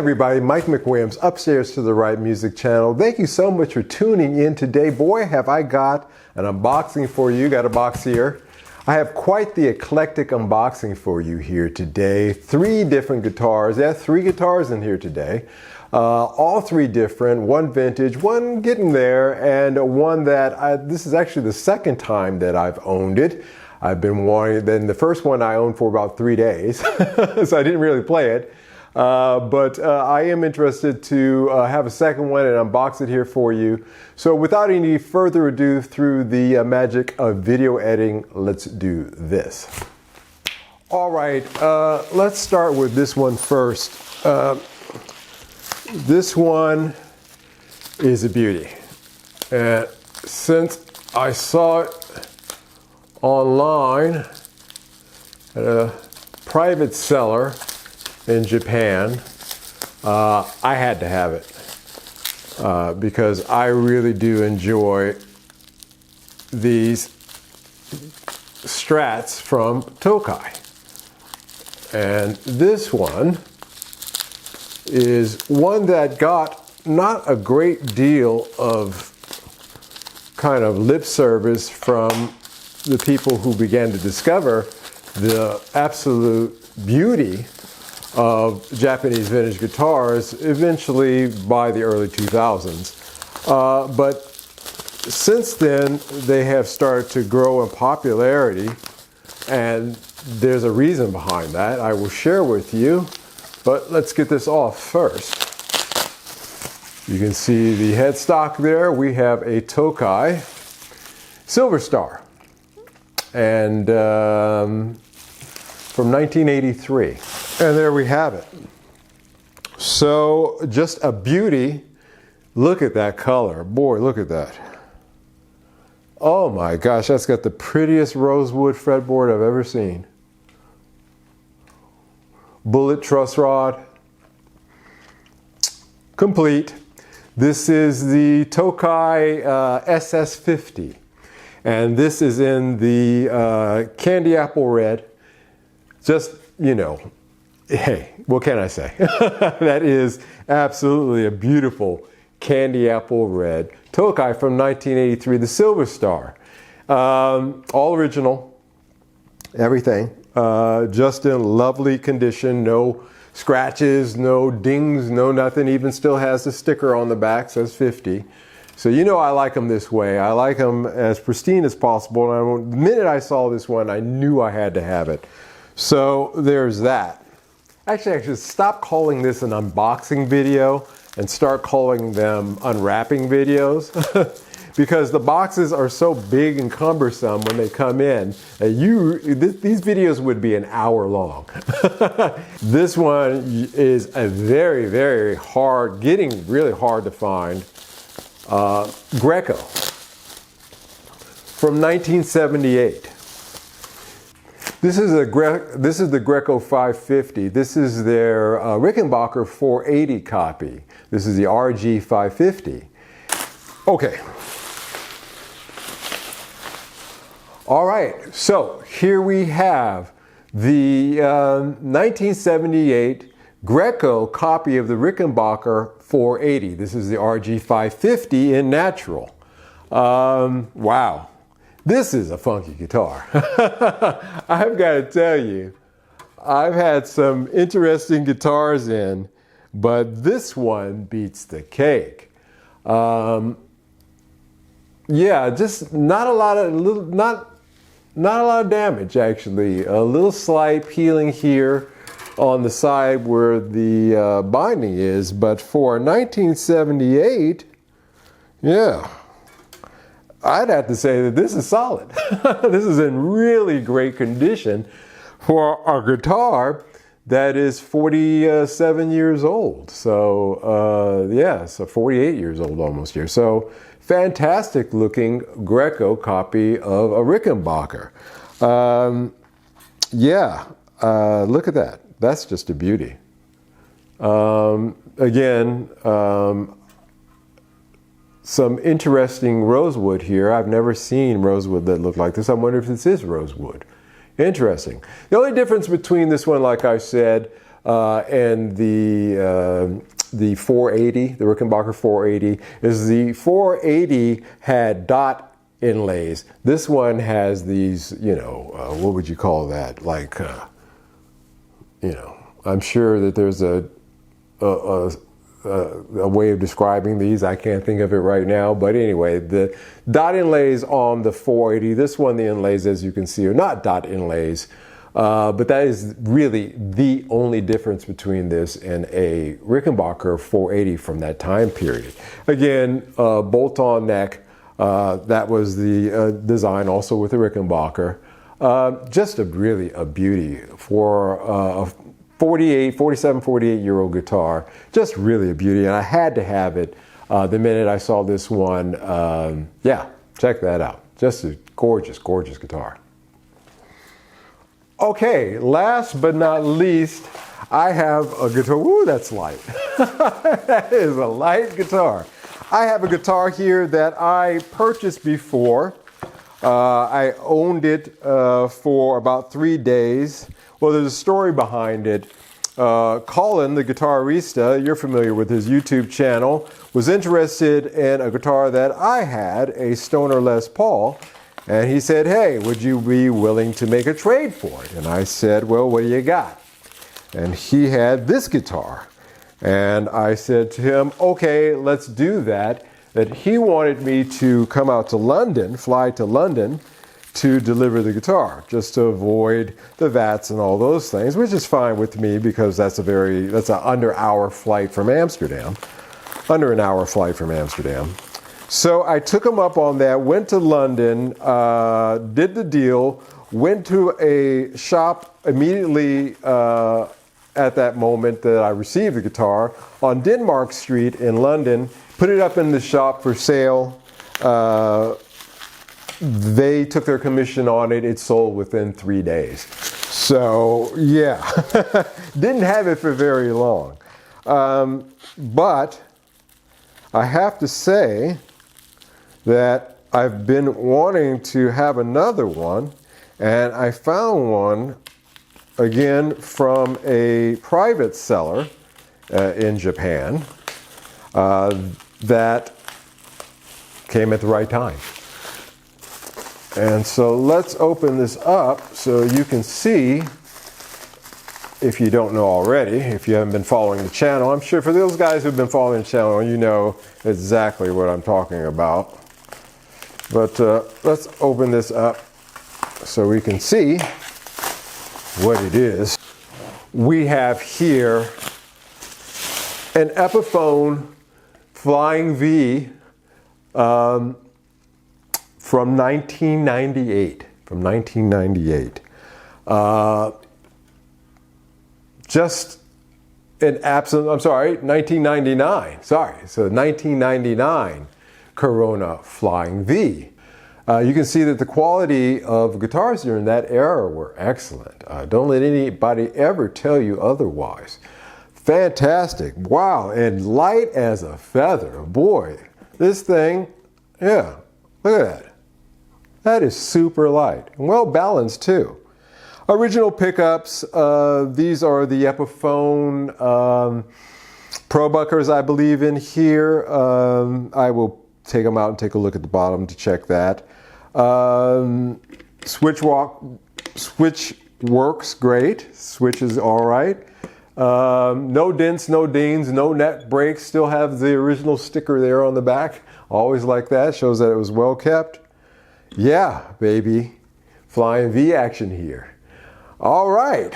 everybody, Mike McWilliams, Upstairs to the Right Music Channel. Thank you so much for tuning in today. Boy, have I got an unboxing for you. Got a box here. I have quite the eclectic unboxing for you here today. 3 different guitars. Yeah, 3 guitars in here today. All 3 different, one vintage, one getting there, and one that this is actually the second time that I've owned it. I've been wanting, then the first one I owned for about 3 days, so I didn't really play it. But I am interested to have a second one and unbox it here for you. So without any further ado, through the magic of video editing, let's do this. All right, let's start with this one first. This one is a beauty. And since I saw it online at a private seller in Japan, I had to have it because I really do enjoy these Strats from Tokai. And this one is one that got not a great deal of kind of lip service from the people who began to discover the absolute beauty of Japanese vintage guitars eventually by the early 2000s. But since then, they have started to grow in popularity, and there's a reason behind that I will share with you. But let's get this off first. You can see the headstock there. We have a Tokai Silver Star, and from 1983. And there we have it. So just a beauty. Look at that color. Boy, look at that. Oh my gosh, that's got the prettiest rosewood fretboard I've ever seen. Bullet truss rod. Complete. This is the Tokai SS50. And this is in the candy apple red. Just, you know, hey, what can I say? That is absolutely a beautiful candy apple red Tokai from 1983, the Silver Star. All original, everything. Just in lovely condition, no scratches, no dings, no nothing. Even still has the sticker on the back, says 50. So you know I like them this way. I like them as pristine as possible. And the minute I saw this one, I knew I had to have it. So there's that. Actually, I should stop calling this an unboxing video and start calling them unwrapping videos because the boxes are so big and cumbersome when they come in. These videos would be an hour long. This one is a very, very hard, getting really hard to find, Greco from 1978. This is the Greco 550. This is their Rickenbacker 480 copy. This is the RG550. Okay. All right, so here we have the 1978 Greco copy of the Rickenbacker 480. This is the RG550 in natural. Wow. This is a funky guitar. I've got to tell you, I've had some interesting guitars in, but this one beats the cake. Yeah, just not a lot of damage actually. A little slight peeling here on the side where the binding is, but for 1978, yeah. I'd have to say that this is solid. This is in really great condition for a guitar that is 47 years old. So yeah, so 48 years old almost here. So fantastic looking Greco copy of a Rickenbacker. Yeah, look at that. That's just a beauty. Again, some interesting rosewood here. I've never seen rosewood that looked like this. I wonder if this is rosewood. Interesting. The only difference between this one, like I said, and the 480, the Rickenbacker 480, is the 480 had dot inlays. This one has these, you know, what would you call that? Like, you know, I'm sure that there's a way of describing these. I can't think of it right now, but anyway, the dot inlays on the 480, this one, the inlays, as you can see, are not dot inlays, but that is really the only difference between this and a Rickenbacker 480 from that time period. Again, bolt-on neck, that was the design also with the Rickenbacker. Just really a beauty for a 47, 48-year-old guitar. Just really a beauty, and I had to have it the minute I saw this one. Yeah, check that out. Just a gorgeous, gorgeous guitar. Okay, last but not least, I have a guitar. Woo, that's light. That is a light guitar. I have a guitar here that I purchased before. I owned it for about 3 days. Well, there's a story behind it. Colin, the guitarista, you're familiar with his YouTube channel, was interested in a guitar that I had, a Stoner Les Paul, and he said, hey, would you be willing to make a trade for it? And I said, well, what do you got? And he had this guitar. And I said to him, okay, let's do that. That he wanted me to come out to London, fly to London, to deliver the guitar, just to avoid the VATs and all those things, which is fine with me because that's an under hour flight from Amsterdam. Under an hour flight from Amsterdam. So I took him up on that, went to London, did the deal, went to a shop immediately at that moment that I received the guitar on Denmark Street in London, put it up in the shop for sale. They took their commission on it. It sold within 3 days. So yeah, didn't have it for very long. But I have to say that I've been wanting to have another one, and I found one again from a private seller in Japan that came at the right time. And so let's open this up so you can see, if you don't know already, if you haven't been following the channel. I'm sure for those guys who've been following the channel, you know exactly what I'm talking about. But let's open this up so we can see what it is. We have here an Epiphone Flying V from 1998. From 1998. Just an absolute, 1999. Sorry, so 1999 Corona Flying V. You can see that the quality of guitars during that era were excellent. Don't let anybody ever tell you otherwise. Fantastic. Wow, and light as a feather. Boy, this thing, yeah, look at that. That is super light and well balanced too. Original pickups, these are the Epiphone ProBuckers, I believe, in here. I will take them out and take a look at the bottom to check that. Switch works great. Switch is all right. No dents, no dings, no neck breaks. Still have the original sticker there on the back. Always like that. Shows that it was well kept. Yeah, baby. Flying V action here. All right.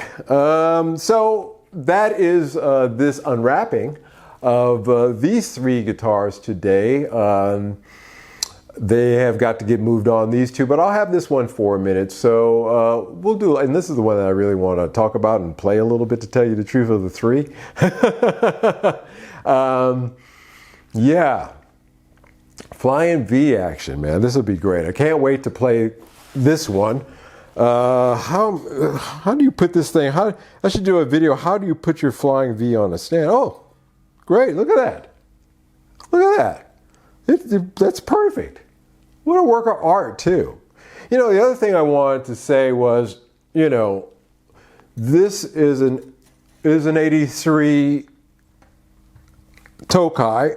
So that is this unwrapping of these three guitars today. They have got to get moved on, these two, but I'll have this one for a minute. So we'll do, and this is the one that I really want to talk about and play a little bit, to tell you the truth, of the three. Yeah. Flying V action, man. This will be great. I can't wait to play this one. How do you put this thing? I should do a video. How do you put your Flying V on a stand? Oh, great. Look at that. Look at that. That's perfect. What a work of art, too. You know, the other thing I wanted to say was, you know, this is is an 83 Tokai,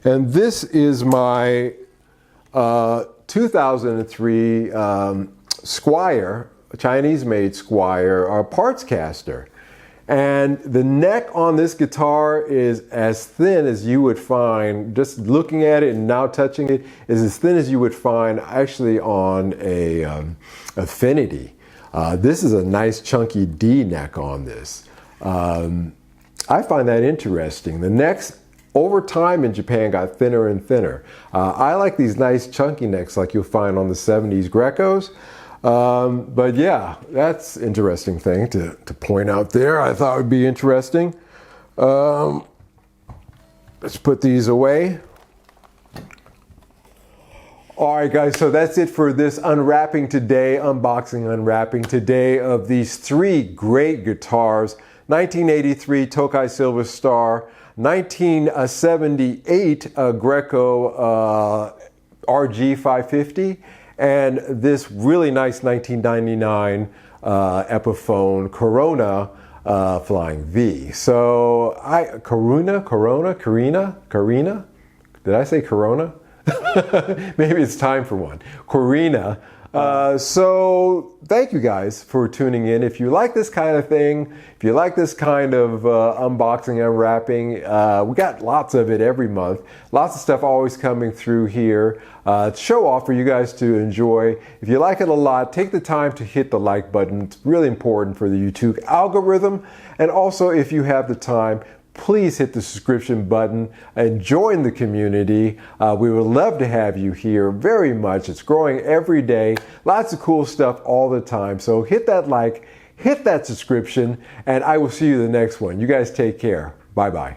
and this is my 2003 Squire, a Chinese-made Squire parts caster. And the neck on this guitar is as thin as you would find, just looking at it and now touching it, is as thin as you would find actually on a Affinity. This is a nice chunky D neck on this. I find that interesting. The necks over time in Japan got thinner and thinner. I like these nice chunky necks like you'll find on the 70s Grecos. But yeah, that's an interesting thing to point out there. I thought would be interesting. Let's put these away. All right, guys, so that's it for this unwrapping today, unboxing, unwrapping today of these three great guitars. 1983 Tokai Silver Star, 1978 Greco RG550, and this really nice 1999 Epiphone Corina Flying V. So Corina? Did I say Corona? Maybe it's time for one. Corina. So thank you guys for tuning in. If you like this kind of thing, if you like this kind of unboxing, unwrapping, we got lots of it every month. Lots of stuff always coming through here to show off for you guys to enjoy. If you like it a lot, take the time to hit the like button. It's really important for the YouTube algorithm. And also, if you have the time, please hit the subscription button and join the community. We would love to have you here very much. It's growing every day. Lots of cool stuff all the time. So hit that like, hit that subscription, and I will see you the next one. You guys take care. Bye-bye.